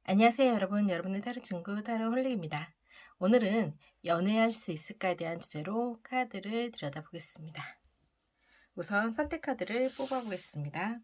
안녕하세요 여러분. 여러분의 타로 친구 타로 홀릭입니다. 오늘은 연애할 수 있을까에 대한 주제로 카드를 들여다보겠습니다. 우선 선택 카드를 뽑아보겠습니다.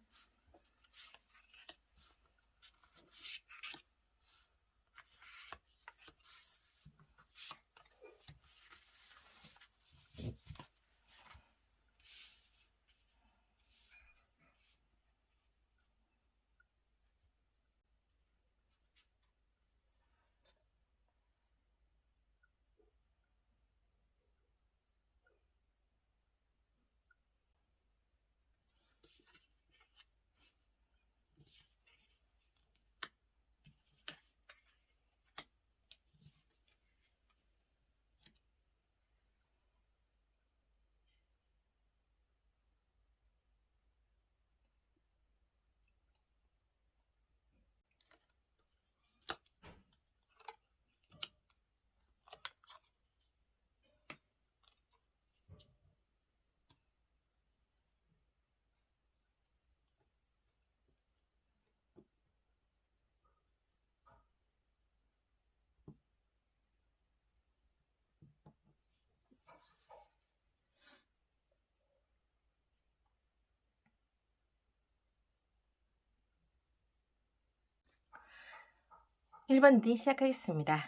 (1번) 리딩 시작하겠습니다.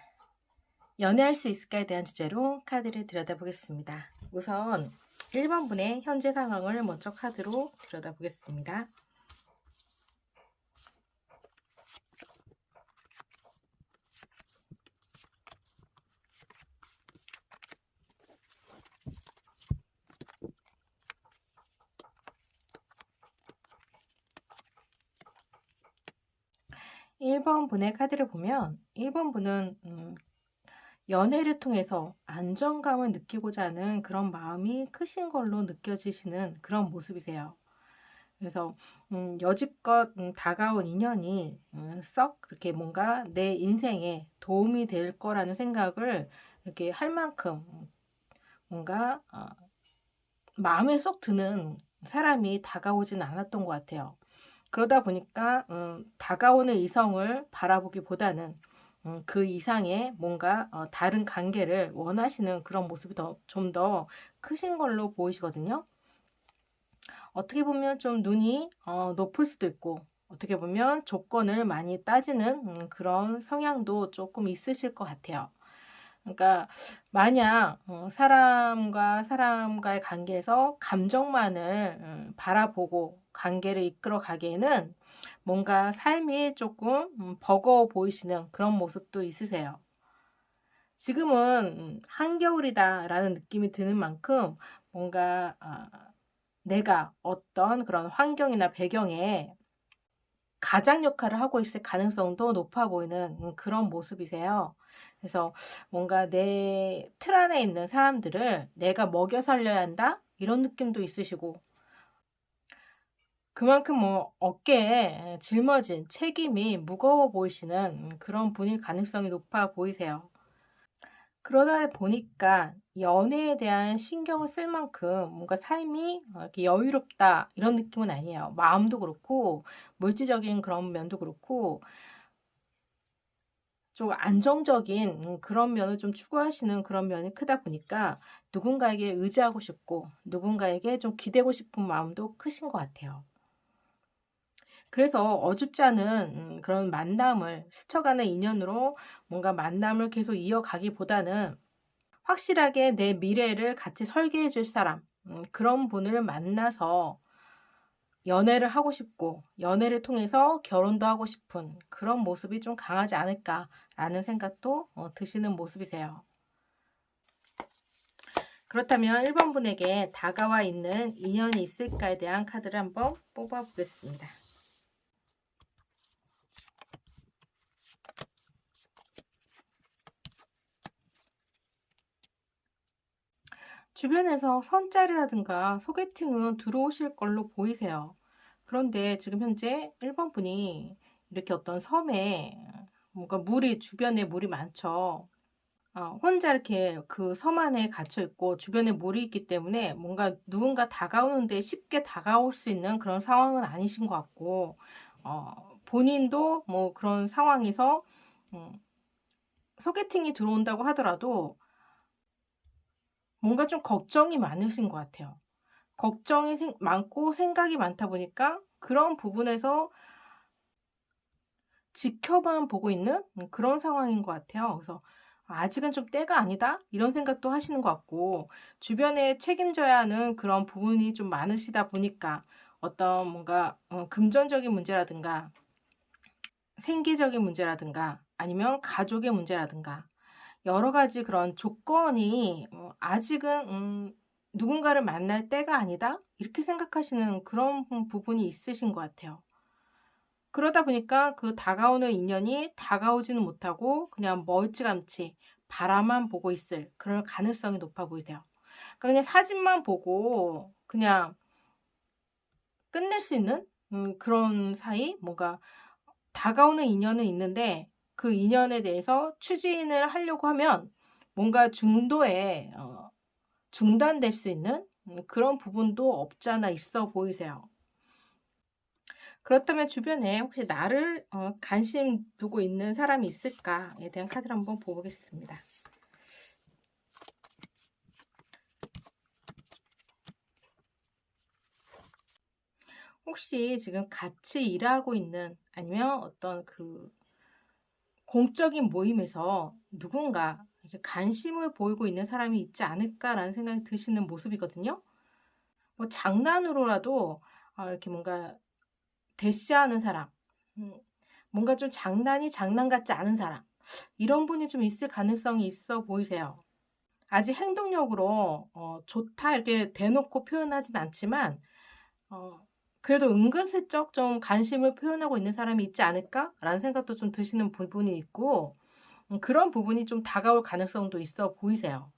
연애할 수 있을까에 대한 주제로 카드를 들여다보겠습니다. 우선 1번 분의 현재 상황을 먼저 카드로 들여다보겠습니다. 1번 분의 카드를 보면 1번 분은 연애를 통해서 안정감을 느끼고자 하는 그런 마음이 크신 걸로 느껴지시는 그런 모습이세요. 그래서 여지껏 다가온 인연이 썩 그렇게 뭔가 내 인생에 도움이 될 거라는 생각을 이렇게 할 만큼 뭔가 마음에 쏙 드는 사람이 다가오진 않았던 것 같아요. 그러다 보니까 다가오는 이성을 바라보기보다는 그 이상의 뭔가 다른 관계를 원하시는 그런 모습이 좀 더 크신 걸로 보이시거든요. 어떻게 보면 좀 눈이 높을 수도 있고, 어떻게 보면 조건을 많이 따지는 그런 성향도 조금 있으실 것 같아요. 그러니까 만약 사람과 사람과의 관계에서 감정만을 바라보고 관계를 이끌어 가기에는 뭔가 삶이 조금 버거워 보이시는 그런 모습도 있으세요. 지금은 '한겨울이다.'라는 느낌이 드는 만큼 뭔가 내가 어떤 그런 환경이나 배경에 가장 역할을 하고 있을 가능성도 높아 보이는 그런 모습이세요. 그래서 뭔가 '내 틀 안에 있는 사람들을 내가 먹여 살려야 한다.' 이런 느낌도 있으시고, 그만큼 뭐 어깨에 짊어진 책임이 무거워 보이시는 그런 분일 가능성이 높아 보이세요. 그러다 보니까 연애에 대한 신경을 쓸 만큼 뭔가 삶이 이렇게 여유롭다 이런 느낌은 아니에요. 마음도 그렇고 물질적인 그런 면도 그렇고 좀 안정적인 그런 면을 좀 추구하시는 그런 면이 크다 보니까 누군가에게 의지하고 싶고 누군가에게 좀 기대고 싶은 마음도 크신 것 같아요. 그래서 어줍지 않은 그런 만남을 스쳐가는 인연으로 뭔가 만남을 계속 이어가기보다는 확실하게 내 미래를 같이 설계해 줄 사람, 그런 분을 만나서 연애를 하고 싶고 연애를 통해서 결혼도 하고 싶은 그런 모습이 좀 강하지 않을까라는 생각도 드시는 모습이세요. 그렇다면 1번 분에게 다가와 있는 인연이 있을까에 대한 카드를 한번 뽑아 보겠습니다. 주변에서 선짜리라든가 소개팅은 들어오실 걸로 보이세요. 그런데 지금 현재 1번 분이 이렇게 어떤 섬에 뭔가 물이 주변에 물이 많죠. 혼자 이렇게 그 섬 안에 갇혀 있고 주변에 물이 있기 때문에 뭔가 누군가 다가오는데 쉽게 다가올 수 있는 그런 상황은 아니신 것 같고, 어 본인도 뭐 그런 상황에서 음 소개팅이 들어온다고 하더라도 뭔가 좀 걱정이 많으신 것 같아요. 걱정이 많고 생각이 많다 보니까 그런 부분에서 지켜만 보고 있는 그런 상황인 것 같아요. 그래서 '아직은 좀 때가 아니다.' 이런 생각도 하시는 것 같고, 주변에 책임져야 하는 그런 부분이 좀 많으시다 보니까 어떤 뭔가 금전적인 문제라든가 생계적인 문제라든가 아니면 가족의 문제라든가 여러 가지 그런 조건이 아직은 '누군가를 만날 때가 아니다.' 이렇게 생각하시는 그런 부분이 있으신 것 같아요. 그러다 보니까 그 다가오는 인연이 다가오지는 못하고 그냥 멀찌감치 바라만 보고 있을 그럴 가능성이 높아 보이세요. 그러니까 그냥 사진만 보고 그냥 끝낼 수 있는 그런 사이, 뭔가 다가오는 인연은 있는데 그 인연에 대해서 추진을 하려고 하면 뭔가 중도에 중단될 수 있는 그런 부분도 없지 않아 있어 보이세요. 그렇다면 주변에 혹시 나를 관심 두고 있는 사람이 있을까에 대한 카드를 한번 보겠습니다. 혹시 지금 같이 일하고 있는 아니면 어떤 그 공적인 모임에서 누군가 이렇게 관심을 보이고 있는 사람이 있지 않을까라는 생각이 드시는 모습이거든요. 뭐 장난으로라도 이렇게 뭔가 대시하는 사람, 음 뭔가 좀 장난이 장난 같지 않은 사람, 이런 분이 좀 있을 가능성이 있어 보이세요. 아직 행동력으로 좋다 이렇게 대놓고 표현하진 않지만 어 그래도 은근슬쩍 좀 관심을 표현하고 있는 사람이 있지 않을까라는 생각도 좀 드시는 부분이 있고, 그런 부분이 좀 다가올 가능성도 있어 보이세요.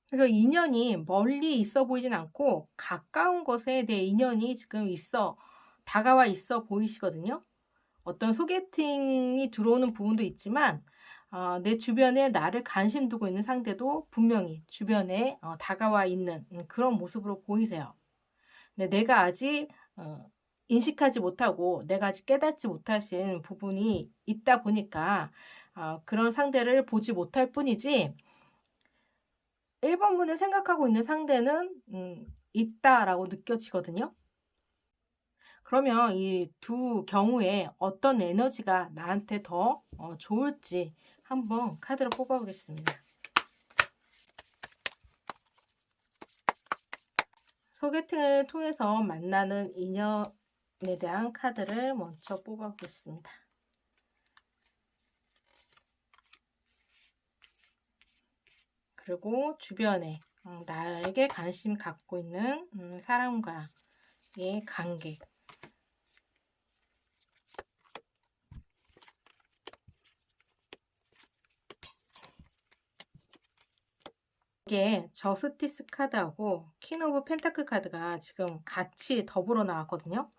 그래서 인연이 멀리 있어 보이진 않고 가까운 것에 내 인연이 지금 다가와 있어 보이시거든요. 어떤 소개팅이 들어오는 부분도 있지만 내 주변에 나를 관심 두고 있는 상대도 분명히 주변에 다가와 있는 그런 모습으로 보이세요. 근데 내가 아직 인식하지 못하고 내가 아직 깨닫지 못하신 부분이 있다 보니까 그런 상대를 보지 못할 뿐이지, 1 번분을 생각하고 있는 상대는 있다라고 느껴지거든요. 그러면 이 두 경우에 어떤 에너지가 나한테 더 좋을지 한번 카드를 뽑아 보겠습니다. 소개팅을 통해서 만나는 인연에 대한 카드를 먼저 뽑아 보겠습니다. 그리고 주변에 나에게 관심 갖고 있는 사람과의 관계. 이게 저스티스 카드하고 퀸 오브 펜타클 카드가 지금 같이 더불어 나왔거든요.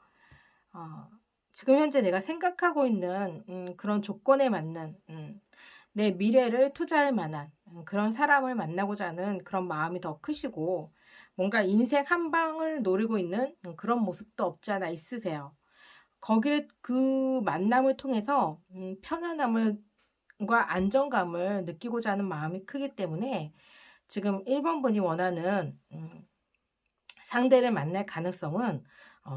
어 지금 현재 내가 생각하고 있는 그런 조건에 맞는 내 미래를 투자할 만한 그런 사람을 만나고자 하는 그런 마음이 더 크시고, 뭔가 인생 한 방을 노리고 있는 그런 모습도 없지 않아 있으세요. 거기를 그 만남을 통해서 편안함을 과 안정감을 느끼고자 하는 마음이 크기 때문에 지금 1 번분이 원하는 상대를 만날 가능성은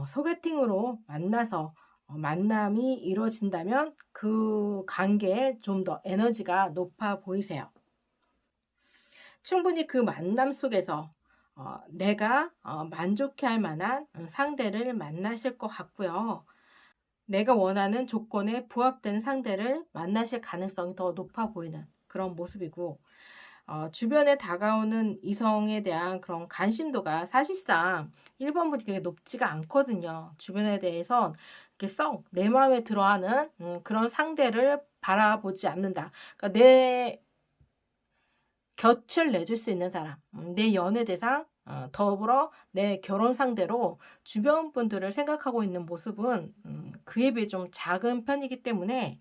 소개팅으로 만나서 만남이 이루어진다면 그 관계에 좀 더 에너지가 높아 보이세요. 충분히 그 만남 속에서 내가 만족해할 만한 상대를 만나실 것 같고요. 내가 원하는 조건에 부합되는 상대를 만나실 가능성이 더 높아 보이는 그런 모습이고, 주변에 다가오는 이성에 대한 그런 관심도가 사실상 1 번분이 그렇게 높지가 않거든요. 주변에 대해선 이렇게 썩 내 마음에 들어하는 그런 상대를 바라보지 않는다. 그러니까 내 곁을 내줄 수 있는 사람, 내 연애 대상, 더불어 내 결혼 상대로 주변 분들을 생각하고 있는 모습은 그에 비해 좀 작은 편이기 때문에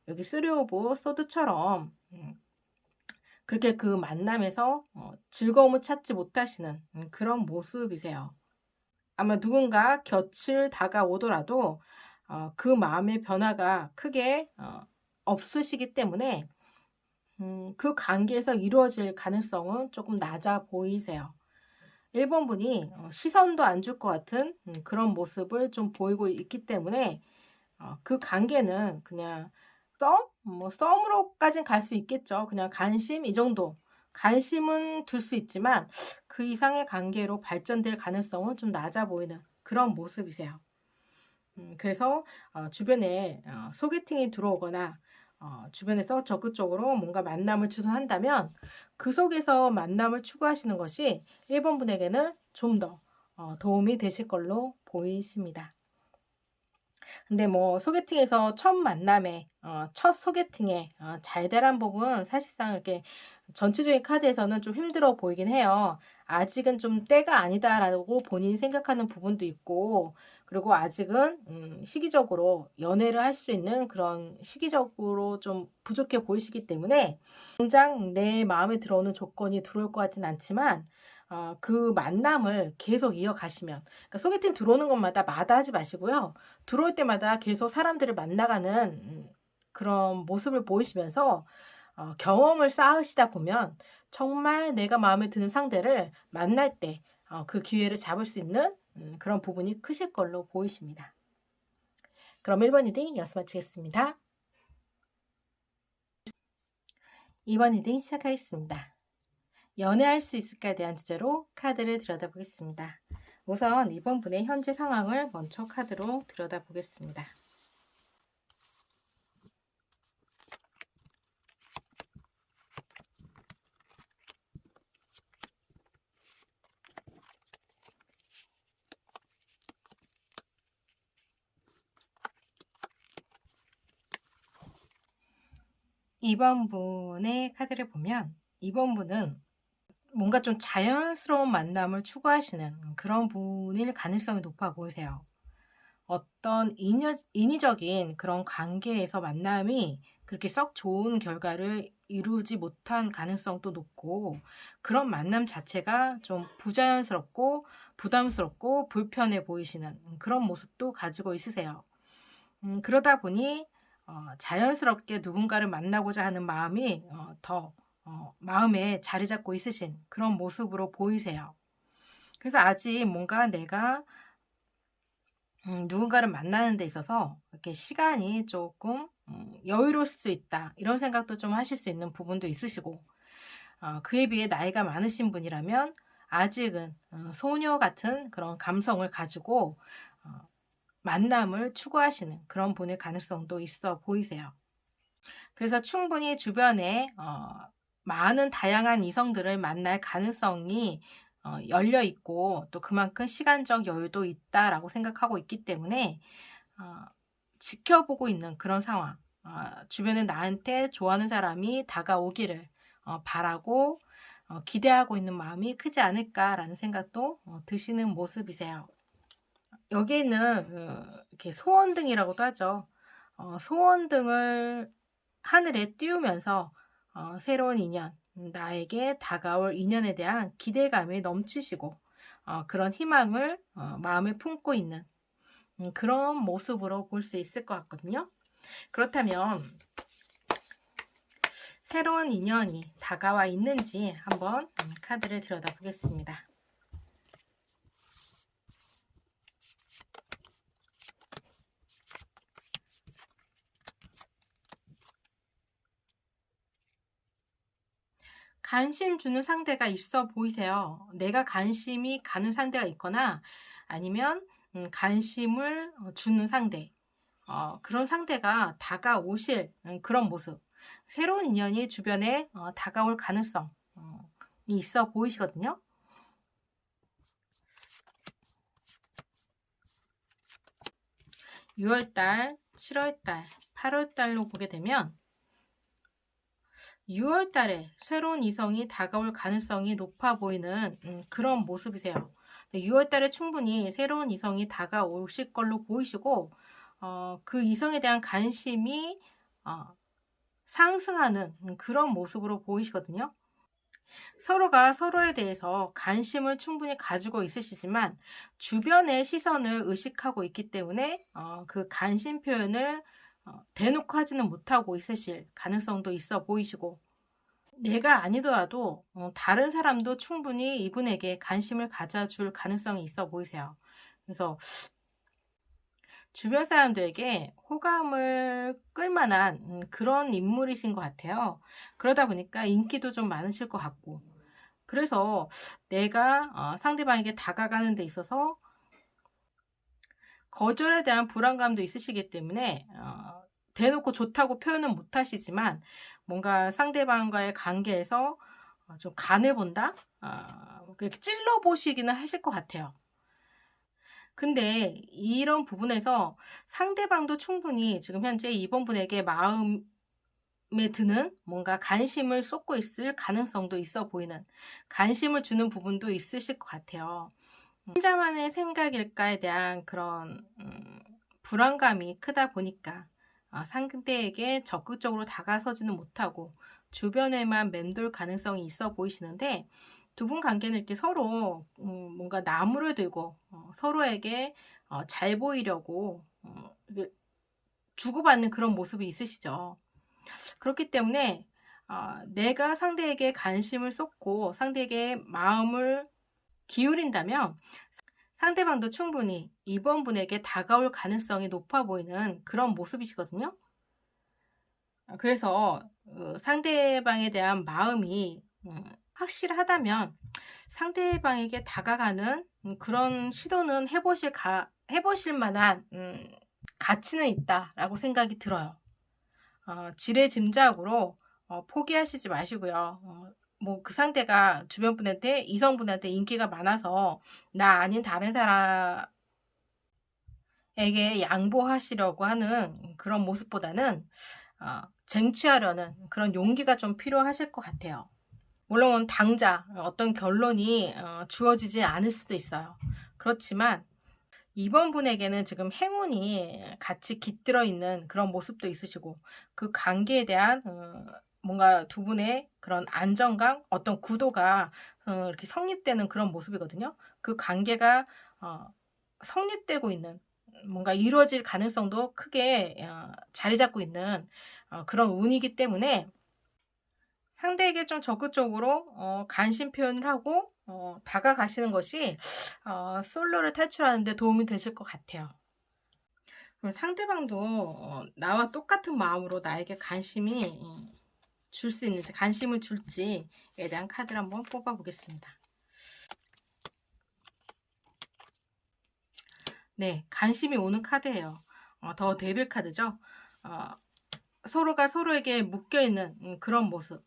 여기 쓰리 오브 소드처럼 그렇게 그 만남에서 즐거움을 찾지 못하시는 그런 모습이세요. 아마 누군가 곁을 다가오더라도 그 마음의 변화가 크게 없으시기 때문에 그 관계에서 이루어질 가능성은 조금 낮아 보이세요. 1번 분이 시선도 안 줄 것 같은 그런 모습을 좀 보이고 있기 때문에 그 관계는 그냥 썸으로까진 갈 수 있겠죠. 그냥 관심 이 정도. 관심은 둘 수 있지만 그 이상의 관계로 발전될 가능성은 좀 낮아 보이는 그런 모습이세요. 그래서 주변에 소개팅이 들어오거나 주변에서 적극적으로 뭔가 만남을 주선한다면 그 속에서 만남을 추구하시는 것이 1번 분에게는 좀 더 도움이 되실 걸로 보이십니다. 근데 뭐 소개팅에서 첫 만남에 첫 소개팅에 잘 되란 법은 사실상 이렇게 전체적인 카드에서는 좀 힘들어 보이긴 해요. 아직은 좀 때가 아니다라고 본인이 생각하는 부분도 있고, 그리고 아직은 시기적으로 연애를 할 수 있는 그런 시기적으로 좀 부족해 보이시기 때문에 당장 내 마음에 들어오는 조건이 들어올 것 같진 않지만 그 만남을 계속 이어가시면, 그러니까 소개팅 들어오는 것마다 마다하지 마시고요. 들어올 때마다 계속 사람들을 만나가는 그런 모습을 보이시면서 경험을 쌓으시다 보면 정말 내가 마음에 드는 상대를 만날 때 그 기회를 잡을 수 있는 그런 부분이 크실 걸로 보이십니다. 그럼 1번 리딩 여기서 마치겠습니다. 2번 리딩 시작하겠습니다. 연애할 수 있을까에 대한 주제로 카드를 들여다보겠습니다. 우선 2번 분의 현재 상황을 먼저 카드로 들여다보겠습니다. 2번 분의 카드를 보면 2번 분은 뭔가 좀 자연스러운 만남을 추구하시는 그런 분일 가능성이 높아 보이세요. 어떤 인위적인 그런 관계에서 만남이 그렇게 썩 좋은 결과를 이루지 못한 가능성도 높고, 그런 만남 자체가 좀 부자연스럽고 부담스럽고 불편해 보이시는 그런 모습도 가지고 있으세요. 그러다 보니 자연스럽게 누군가를 만나고자 하는 마음이 더 마음에 자리 잡고 있으신 그런 모습으로 보이세요. 그래서 아직 뭔가 내가 누군가를 만나는 데 있어서 이렇게 시간이 조금 여유로울 수 있다, 이런 생각도 좀 하실 수 있는 부분도 있으시고, 그에 비해 나이가 많으신 분이라면 아직은 소녀 같은 그런 감성을 가지고 만남을 추구하시는 그런 분의 가능성도 있어 보이세요. 그래서 충분히 주변에 많은 다양한 이성들을 만날 가능성이 열려 있고, 또 그만큼 시간적 여유도 있다라고 생각하고 있기 때문에 지켜보고 있는 그런 상황, 주변에 나한테 좋아하는 사람이 다가오기를 바라고 기대하고 있는 마음이 크지 않을까라는 생각도 드시는 모습이세요. 여기에는 이렇게 소원등이라고도 하죠. 소원등을 하늘에 띄우면서 새로운 인연, 나에게 다가올 인연에 대한 기대감이 넘치시고 그런 희망을 마음에 품고 있는 그런 모습으로 볼 수 있을 것 같거든요. 그렇다면 새로운 인연이 다가와 있는지 한번 카드를 들여다보겠습니다. 관심 주는 상대가 있어 보이세요. 내가 관심이 가는 상대가 있거나 아니면 관심을 주는 상대, 그런 상대가 다가오실 그런 모습, 새로운 인연이 주변에 다가올 가능성이 있어 보이시거든요. 6월달, 7월달, 8월달로 보게 되면 6월달에 새로운 이성이 다가올 가능성이 높아 보이는 그런 모습이세요. 6월달에 충분히 새로운 이성이 다가오실 걸로 보이시고, 그 이성에 대한 관심이 상승하는 그런 모습으로 보이시거든요. 서로가 서로에 대해서 관심을 충분히 가지고 있으시지만 주변의 시선을 의식하고 있기 때문에 그 관심 표현을 대놓고 하지는 못하고 있으실 가능성도 있어 보이시고, 내가 아니더라도 다른 사람도 충분히 이분에게 관심을 가져줄 가능성이 있어 보이세요. 그래서 주변 사람들에게 호감을 끌만한 그런 인물이신 것 같아요. 그러다 보니까 인기도 좀 많으실 것 같고, 그래서 내가 상대방에게 다가가는 데 있어서 거절에 대한 불안감도 있으시기 때문에 대놓고 좋다고 표현은 못 하시지만 뭔가 상대방과의 관계에서 좀 간을 본다? 그렇게 찔러보시기는 하실 것 같아요. 근데 이런 부분에서 상대방도 충분히 지금 현재 이번 분에게 마음에 드는 뭔가 관심을 쏟고 있을 가능성도 있어 보이는, 관심을 주는 부분도 있으실 것 같아요. 혼자만의 생각일까에 대한 그런 불안감이 크다 보니까 상대에게 적극적으로 다가서지는 못하고 주변에만 맴돌 가능성이 있어 보이시는데, 두 분 관계는 이렇게 서로 뭔가 나무를 들고 서로에게 잘 보이려고 이게 주고받는 그런 모습이 있으시죠. 그렇기 때문에 내가 상대에게 관심을 쏟고 상대에게 마음을 기울인다면 상대방도 충분히 이번 분에게 다가올 가능성이 높아 보이는 그런 모습이시거든요. 그래서 상대방에 대한 마음이 확실하다면 상대방에게 다가가는 그런 시도는 해보실 만한 가치는 있다라고 생각이 들어요. 지레짐작으로 포기하시지 마시고요. 뭐 그 상대가 주변 분한테, 이성분한테 인기가 많아서 나 아닌 다른 사람에게 양보하시려고 하는 그런 모습보다는 쟁취하려는 그런 용기가 좀 필요하실 것 같아요. 물론 당장 어떤 결론이 주어지지 않을 수도 있어요. 그렇지만 이번 분에게는 지금 행운이 같이 깃들어 있는 그런 모습도 있으시고, 그 관계에 대한 뭔가 두 분의 그런 안정감, 어떤 구도가 이렇게 성립되는 그런 모습이거든요. 그 관계가 성립되고 있는, 뭔가 이루어질 가능성도 크게 자리 잡고 있는 그런 운이기 때문에 상대에게 좀 적극적으로 관심 표현을 하고 다가가시는 것이 솔로를 탈출하는 데 도움이 되실 것 같아요. 그럼 상대방도 나와 똑같은 마음으로 나에게 관심이 줄 수 있는지, 관심을 줄지에 대한 카드를 한번 뽑아 보겠습니다. 네, 관심이 오는 카드예요. 더 데빌 카드죠. 서로가 서로에게 묶여있는 그런 모습.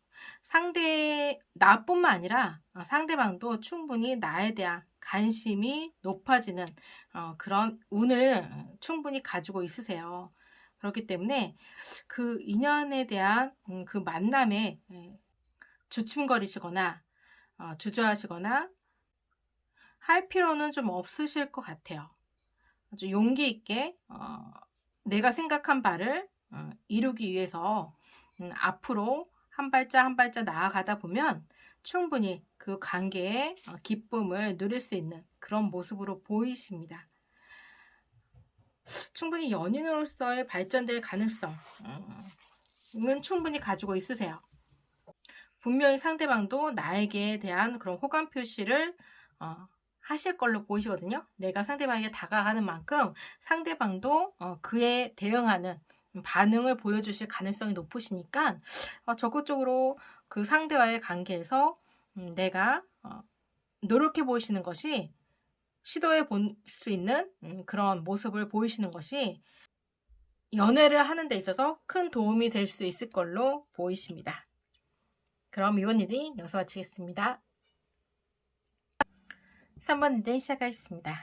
나뿐만 아니라 상대방도 충분히 나에 대한 관심이 높아지는 그런 운을 충분히 가지고 있으세요. 그렇기 때문에 그 인연에 대한 그 만남에 주춤거리시거나 주저하시거나 할 필요는 좀 없으실 것 같아요. 아주 용기 있게 내가 생각한 바를 이루기 위해서 앞으로 한 발자 한 발자 나아가다 보면 충분히 그 관계의 기쁨을 누릴 수 있는 그런 모습으로 보이십니다. 충분히 연인으로서의 발전될 가능성은 충분히 가지고 있으세요. 분명히 상대방도 나에게 대한 그런 호감 표시를 하실 걸로 보이시거든요. 내가 상대방에게 다가가는 만큼 상대방도 그에 대응하는 반응을 보여주실 가능성이 높으시니까 적극적으로 그 상대와의 관계에서 내가 노력해 보이시는 것이, 시도해 볼 수 있는 그런 모습을 보이시는 것이 연애를 하는 데 있어서 큰 도움이 될 수 있을 걸로 보이십니다. 그럼 이번 리딩 여기서 마치겠습니다. 3번 리딩 시작하겠습니다.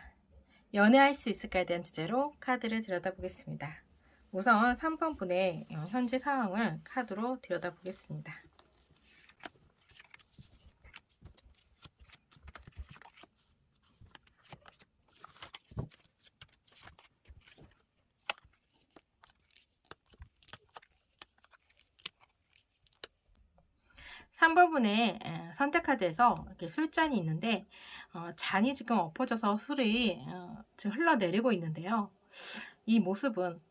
연애할 수 있을까에 대한 주제로 카드를 들여다보겠습니다. 우선 3번 분의 현재 상황을 카드로 들여다보겠습니다. 3번분의 선택카드에서 이렇게 술잔이 있는데 잔이 지금 엎어져서 술이 지금 흘러내리고 있는데요. 이 모습은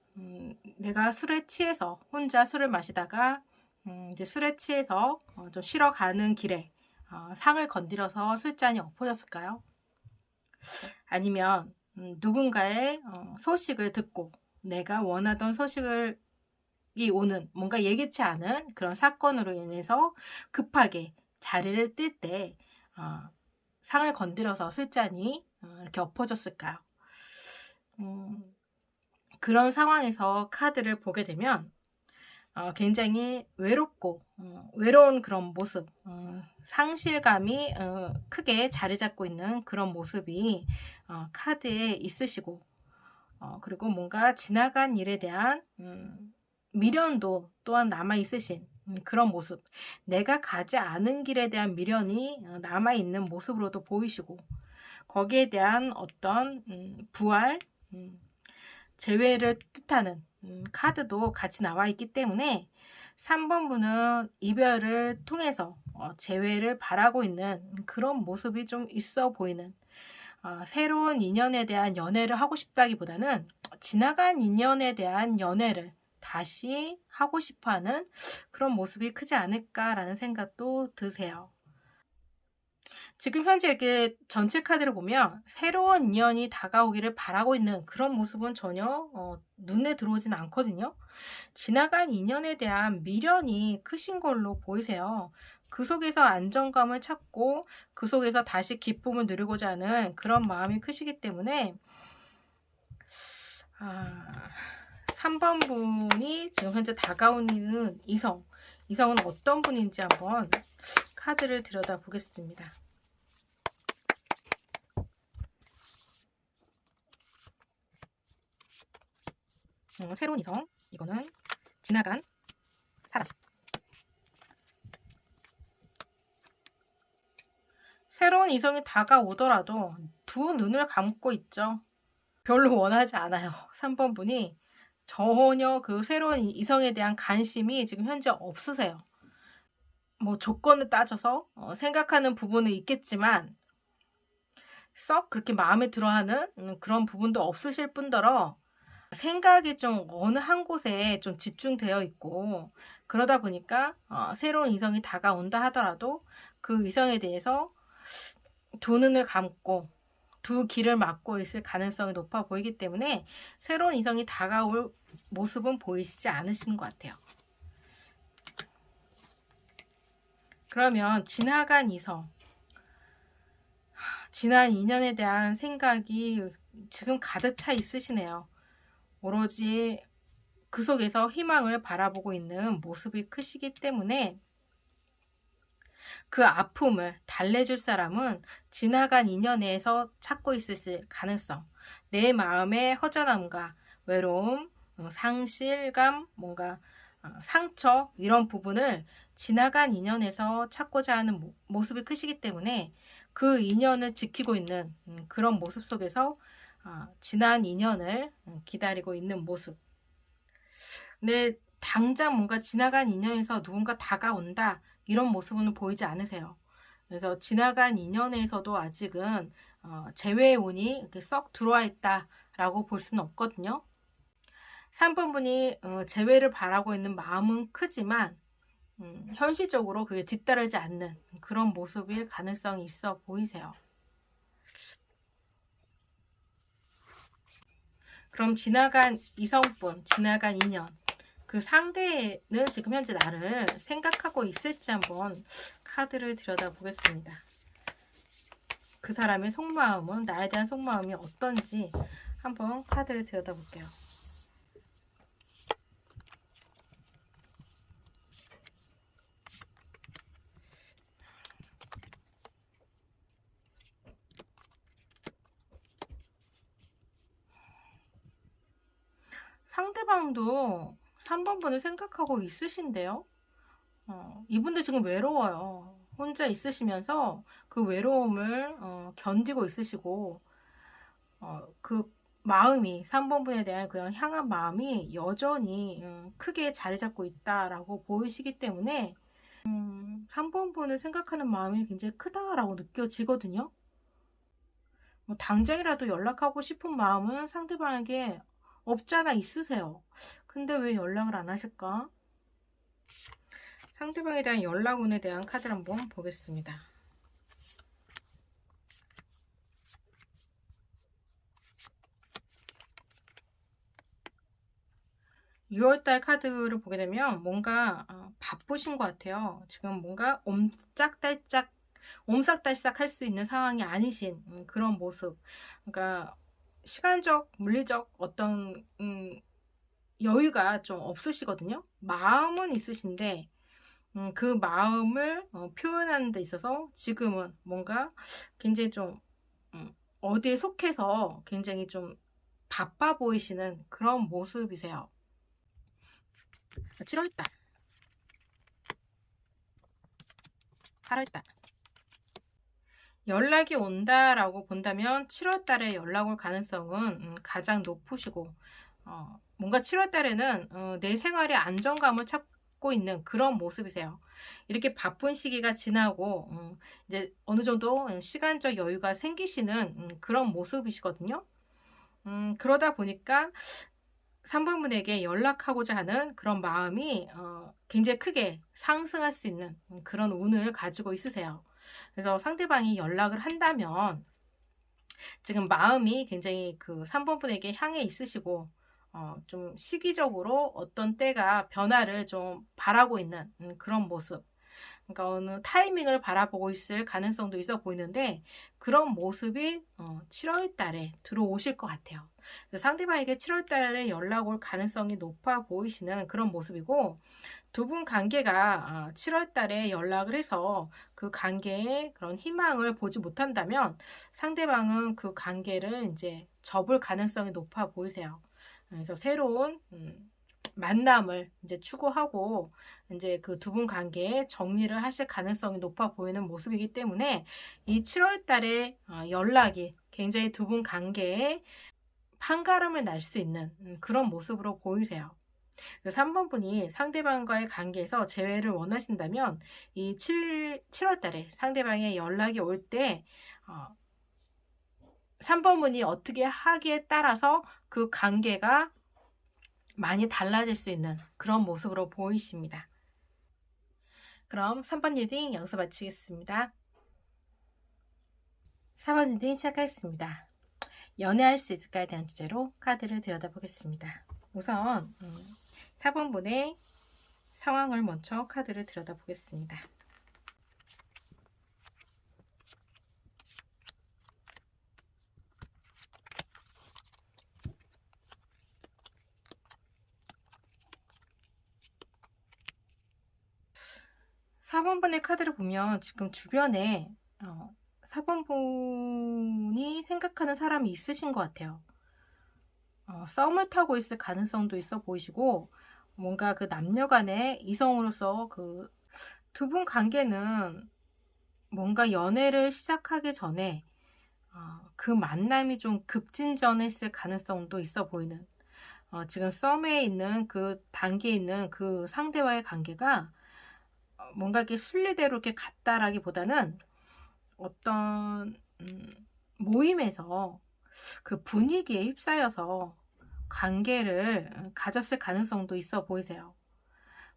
내가 술에 취해서 혼자 술을 마시다가 이제 술에 취해서 좀 쉬러 가는 길에 상을 건드려서 술잔이 엎어졌을까요? 아니면 누군가의 소식을 듣고 내가 원하던 소식을 이 오는 뭔가 예기치 않은 그런 사건으로 인해서 급하게 자리를 뜰 때 상을 건드려서 술잔이 이렇게 엎어졌을까요? 그런 상황에서 카드를 보게 되면 굉장히 외롭고 외로운 그런 모습, 상실감이 크게 자리 잡고 있는 그런 모습이 카드에 있으시고 그리고 뭔가 지나간 일에 대한 미련도 또한 남아있으신 그런 모습, 내가 가지 않은 길에 대한 미련이 남아있는 모습으로도 보이시고 거기에 대한 어떤 부활, 재회를 뜻하는 카드도 같이 나와 있기 때문에 3번분은 이별을 통해서 재회를 바라고 있는 그런 모습이 좀 있어 보이는 새로운 인연에 대한 연애를 하고 싶다기보다는 지나간 인연에 대한 연애를 다시 하고 싶어하는 그런 모습이 크지 않을까라는 생각도 드세요. 지금 현재 이렇게 전체 카드를 보면 새로운 인연이 다가오기를 바라고 있는 그런 모습은 전혀 눈에 들어오진 않거든요. 지나간 인연에 대한 미련이 크신 걸로 보이세요. 그 속에서 안정감을 찾고 그 속에서 다시 기쁨을 누리고자 하는 그런 마음이 크시기 때문에 3번 분이 지금 현재 다가오는 이성은 어떤 분인지 한번 카드를 들여다 보겠습니다. 새로운 이성, 이거는 지나간 사람. 새로운 이성이 다가오더라도 두 눈을 감고 있죠. 별로 원하지 않아요. 3번 분이 전혀 그 새로운 이성에 대한 관심이 지금 현재 없으세요. 뭐 조건을 따져서 생각하는 부분은 있겠지만 썩 그렇게 마음에 들어하는 그런 부분도 없으실 뿐더러 생각이 좀 어느 한 곳에 좀 집중되어 있고 그러다 보니까 새로운 이성이 다가온다 하더라도 그 이성에 대해서 두 눈을 감고 두 귀를 막고 있을 가능성이 높아 보이기 때문에 새로운 이성이 다가올 모습은 보이시지 않으시는 것 같아요. 그러면 지나간 이성, 지난 인연에 대한 생각이 지금 가득 차 있으시네요. 오로지 그 속에서 희망을 바라보고 있는 모습이 크시기 때문에 그 아픔을 달래줄 사람은 지나간 인연에서 찾고 있을 가능성, 내 마음의 허전함과 외로움, 상실감, 뭔가 상처 이런 부분을 지나간 인연에서 찾고자 하는 모습이 크시기 때문에 그 인연을 지키고 있는 그런 모습 속에서 지난 인연을 기다리고 있는 모습. 근데 당장 뭔가 지나간 인연에서 누군가 다가온다 이런 모습은 보이지 않으세요. 그래서 지나간 인연에서도 아직은 재회의 운이 이렇게 썩 들어와 있다라고 볼 수는 없거든요. 3번 분이 재회를 바라고 있는 마음은 크지만 현실적으로 그게 뒤따르지 않는 그런 모습일 가능성이 있어 보이세요. 그럼 지나간 이성분, 지나간 인연, 그 상대는 지금 현재 나를 생각하고 있을지 한번 카드를 들여다보겠습니다. 그 사람의 속마음은, 나에 대한 속마음이 어떤지 한번 카드를 들여다볼게요. 상대방도 3번 분을 생각하고 있으신데요. 이분들 지금 외로워요. 혼자 있으시면서 그 외로움을 견디고 있으시고 그 마음이 3번 분에 대한 그런 향한 마음이 여전히 크게 자리 잡고 있다라고 보이시기 때문에 3번분을 생각하는 마음이 굉장히 크다라고 느껴지거든요. 뭐 당장이라도 연락하고 싶은 마음은 상대방에게 없잖아 있으세요. 근데 왜 연락을 안 하실까? 상대방에 대한 연락운에 대한 카드를 한번 보겠습니다. 6월달 카드를 보게 되면 뭔가 바쁘신 것 같아요. 지금 뭔가 옴싹달싹 할 수 있는 상황이 아니신 그런 모습. 그러니까 시간적, 물리적 어떤 여유가 좀 없으시거든요. 마음은 있으신데 그 마음을 표현하는 데 있어서 지금은 뭔가 굉장히 좀 어디에 속해서 굉장히 좀 바빠 보이시는 그런 모습이세요. 7월달, 8월달. 연락이 온다라고 본다면 7월달에 연락 올 가능성은 가장 높으시고, 뭔가 7월달에는 내 생활의 안정감을 찾고 있는 그런 모습이세요. 이렇게 바쁜 시기가 지나고, 이제 어느 정도 시간적 여유가 생기시는 그런 모습이시거든요. 그러다 보니까 3번 분에게 연락하고자 하는 그런 마음이 굉장히 크게 상승할 수 있는 그런 운을 가지고 있으세요. 그래서 상대방이 연락을 한다면 지금 마음이 굉장히 그 3번 분에게 향해 있으시고 좀 시기적으로 어떤 때가 변화를 좀 바라고 있는 그런 모습. 그러니까 어느 타이밍을 바라보고 있을 가능성도 있어 보이는데 그런 모습이 7월 달에 들어오실 것 같아요. 상대방에게 7월 달에 연락 올 가능성이 높아 보이시는 그런 모습이고 두 분 관계가 7월 달에 연락을 해서 그 관계에 그런 희망을 보지 못한다면 상대방은 그 관계를 이제 접을 가능성이 높아 보이세요. 그래서 새로운 만남을 이제 추구하고 이제 그 두 분 관계에 정리를 하실 가능성이 높아 보이는 모습이기 때문에 이 7월 달에 연락이 굉장히 두 분 관계에 판가름을 날 수 있는 그런 모습으로 보이세요. 3번 분이 상대방과의 관계에서 재회를 원하신다면 이 7월 달에 상대방의 연락이 올 때 3번 분이 어떻게 하기에 따라서 그 관계가 많이 달라질 수 있는 그런 모습으로 보이십니다. 그럼 3번 리딩 여기서 마치겠습니다. 4번 리딩 시작하겠습니다. 연애할 수 있을까에 대한 주제로 카드를 들여다보겠습니다. 우선 4번 분의 상황을 먼저 카드를 들여다보겠습니다. 사번분의 카드를 보면 지금 주변에 4번분이 생각하는 사람이 있으신 것 같아요. 썸을 타고 있을 가능성도 있어 보이시고 뭔가 그 남녀 간의 이성으로서 그 두 분 관계는 뭔가 연애를 시작하기 전에 그 만남이 좀 급진전했을 가능성도 있어 보이는 지금 썸에 있는 그 단계에 있는 그 상대와의 관계가 뭔가 이렇게 순리대로 이렇게 갔다라기보다는 어떤 모임에서 그 분위기에 휩싸여서 관계를 가졌을 가능성도 있어 보이세요.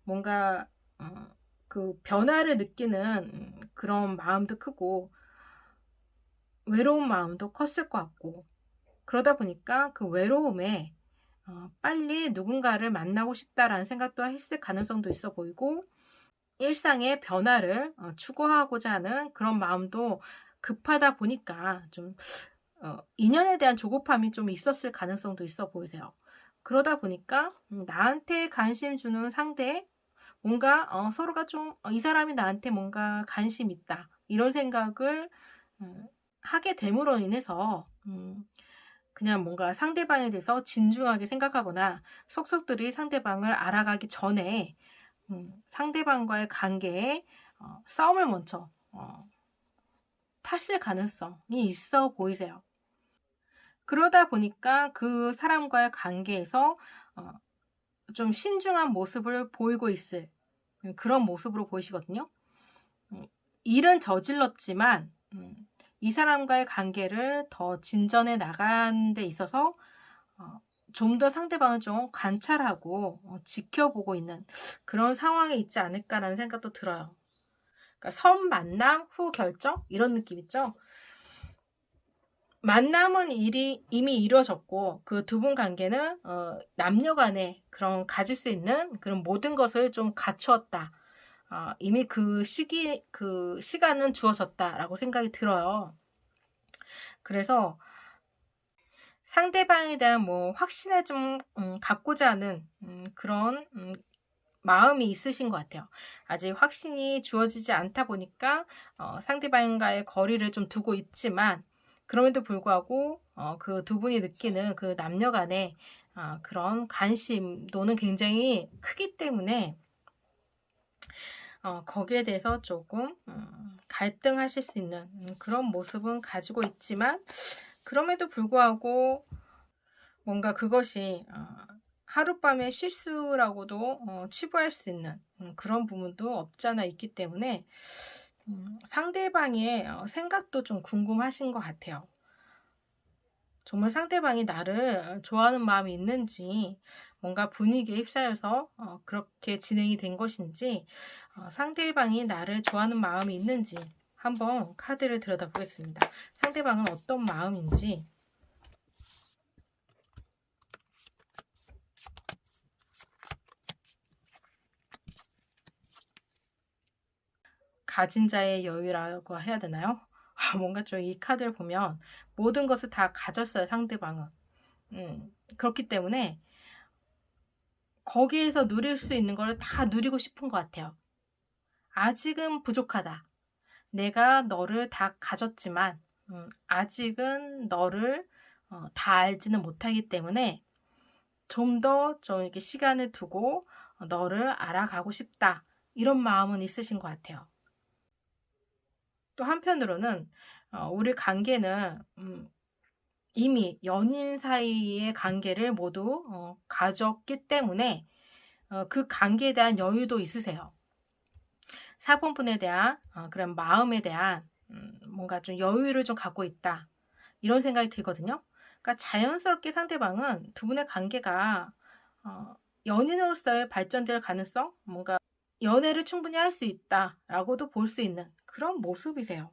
뭔가 그 변화를 느끼는 그런 마음도 크고 외로운 마음도 컸을 것 같고 그러다 보니까 그 외로움에 빨리 누군가를 만나고 싶다라는 생각도 했을 가능성도 있어 보이고 일상의 변화를 추구하고자 하는 그런 마음도 급하다 보니까 좀 인연에 대한 조급함이 좀 있었을 가능성도 있어 보이세요. 그러다 보니까 나한테 관심 주는 상대 뭔가 서로가 좀 이 사람이 나한테 뭔가 관심 있다 이런 생각을 하게 됨으로 인해서 그냥 뭔가 상대방에 대해서 진중하게 생각하거나 속속들이 상대방을 알아가기 전에 상대방과의 관계에 싸움을 먼저 탔을 가능성이 있어 보이세요. 그러다 보니까 그 사람과의 관계에서 좀 신중한 모습을 보이고 있을 그런 모습으로 보이시거든요. 일은 저질렀지만 이 사람과의 관계를 더 진전해 나가는 데 있어서 좀 더 상대방을 좀 관찰하고 지켜보고 있는 그런 상황에 있지 않을까라는 생각도 들어요. 그러니까 선 만남 후 결정 이런 느낌 있죠? 만남은 이미 이루어졌고 그 두 분 관계는 남녀 간에 그런 가질 수 있는 그런 모든 것을 좀 갖추었다. 이미 그 시간은 주어졌다라고 생각이 들어요. 그래서 상대방에 대한 뭐 확신을 좀 갖고자 하는 그런 마음이 있으신 것 같아요. 아직 확신이 주어지지 않다 보니까 상대방과의 거리를 좀 두고 있지만 그럼에도 불구하고 그 두 분이 느끼는 그 남녀 간의 그런 관심도는 굉장히 크기 때문에 거기에 대해서 조금 갈등하실 수 있는 그런 모습은 가지고 있지만 그럼에도 불구하고 뭔가 그것이 하룻밤의 실수라고도 치부할 수 있는 그런 부분도 없지 않아 있기 때문에 상대방의 생각도 좀 궁금하신 것 같아요. 정말 상대방이 나를 좋아하는 마음이 있는지 뭔가 분위기에 휩싸여서 그렇게 진행이 된 것인지 상대방이 나를 좋아하는 마음이 있는지 한번 카드를 들여다보겠습니다. 상대방은 어떤 마음인지 가진 자의 여유라고 해야 되나요? 뭔가 좀 이 카드를 보면 모든 것을 다 가졌어요, 상대방은. 그렇기 때문에 거기에서 누릴 수 있는 걸 다 누리고 싶은 것 같아요. 아직은 부족하다. 내가 너를 다 가졌지만 아직은 너를 다 알지는 못하기 때문에 좀 더 좀 이렇게 시간을 두고 너를 알아가고 싶다. 이런 마음은 있으신 것 같아요. 또 한편으로는 우리 관계는 이미 연인 사이의 관계를 모두 가졌기 때문에 그 관계에 대한 여유도 있으세요. 사본분에 대한 그런 마음에 대한 뭔가 좀 여유를 좀 갖고 있다. 이런 생각이 들거든요. 그러니까 자연스럽게 상대방은 두 분의 관계가 연인으로서의 발전될 가능성, 뭔가 연애를 충분히 할 수 있다라고도 볼 수 있는 그런 모습이세요.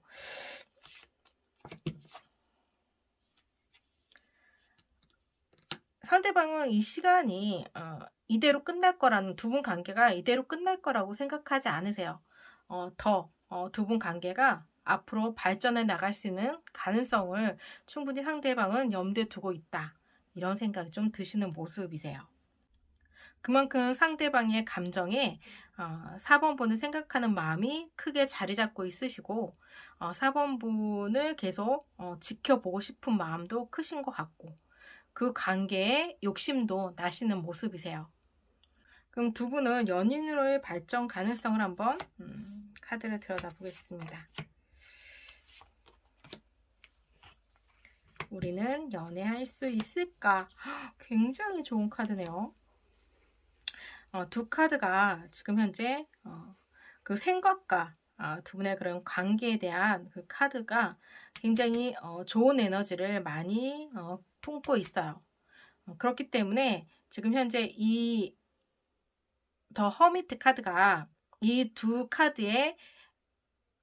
상대방은 이 시간이 이대로 끝날 거라는 두 분 관계가 이대로 끝날 거라고 생각하지 않으세요. 두 분 관계가 앞으로 발전해 나갈 수 있는 가능성을 충분히 상대방은 염두에 두고 있다. 이런 생각이 좀 드시는 모습이세요. 그만큼 상대방의 감정에 4번 분을 생각하는 마음이 크게 자리 잡고 있으시고 4번 분을 계속 지켜보고 싶은 마음도 크신 것 같고 그 관계에 욕심도 나시는 모습이세요. 그럼 두 분은 연인으로의 발전 가능성을 한번 카드를 들여다보겠습니다. 우리는 연애할 수 있을까? 굉장히 좋은 카드네요. 두 카드가 지금 현재 그 생각과 두 분의 그런 관계에 대한 그 카드가 굉장히 좋은 에너지를 많이 품고 있어요. 그렇기 때문에 지금 현재 이 더 허미트 카드가 이 두 카드의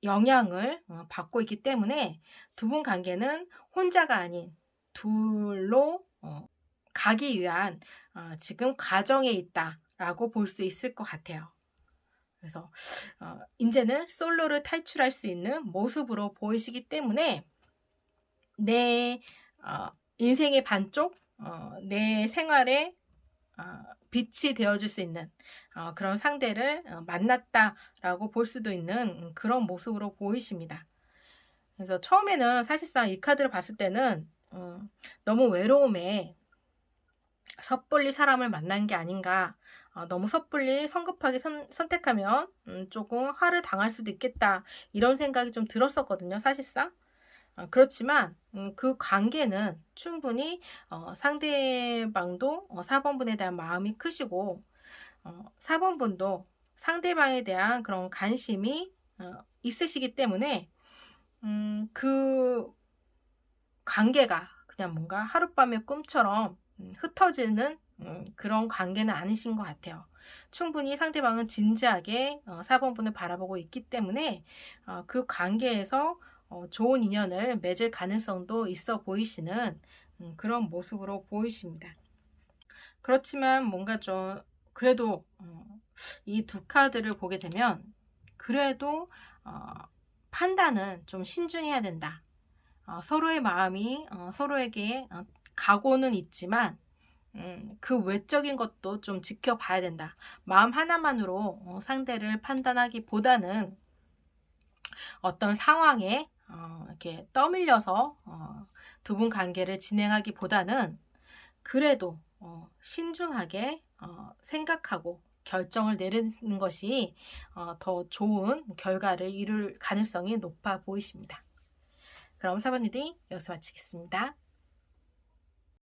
영향을 받고 있기 때문에 두 분 관계는 혼자가 아닌 둘로 가기 위한 지금 과정에 있다라고 볼 수 있을 것 같아요. 그래서 이제는 솔로를 탈출할 수 있는 모습으로 보이시기 때문에 내 인생의 반쪽, 내 생활의 빛이 되어줄 수 있는 그런 상대를 만났다라고 볼 수도 있는 그런 모습으로 보이십니다. 그래서 처음에는 사실상 이 카드를 봤을 때는 너무 외로움에 섣불리 사람을 만난 게 아닌가. 너무 섣불리 성급하게 선택하면 조금 화를 당할 수도 있겠다. 이런 생각이 좀 들었었거든요, 사실상. 그렇지만 그 관계는 충분히 상대방도 4번분에 대한 마음이 크시고 4번분도 상대방에 대한 그런 관심이 있으시기 때문에 그 관계가 그냥 뭔가 하룻밤의 꿈처럼 흩어지는 그런 관계는 아니신 것 같아요. 충분히 상대방은 진지하게 4번분을 바라보고 있기 때문에 그 관계에서 좋은 인연을 맺을 가능성도 있어 보이시는 그런 모습으로 보이십니다. 그렇지만 뭔가 좀 그래도 이 두 카드를 보게 되면 그래도 판단은 좀 신중해야 된다. 서로의 마음이 서로에게 가고는 있지만 그 외적인 것도 좀 지켜봐야 된다. 마음 하나만으로 상대를 판단하기보다는 어떤 상황에 이렇게 떠밀려서 두 분 관계를 진행하기보다는 그래도 신중하게 생각하고 결정을 내리는 것이 더 좋은 결과를 이룰 가능성이 높아 보이십니다. 그럼 사번님들이 여기서 마치겠습니다.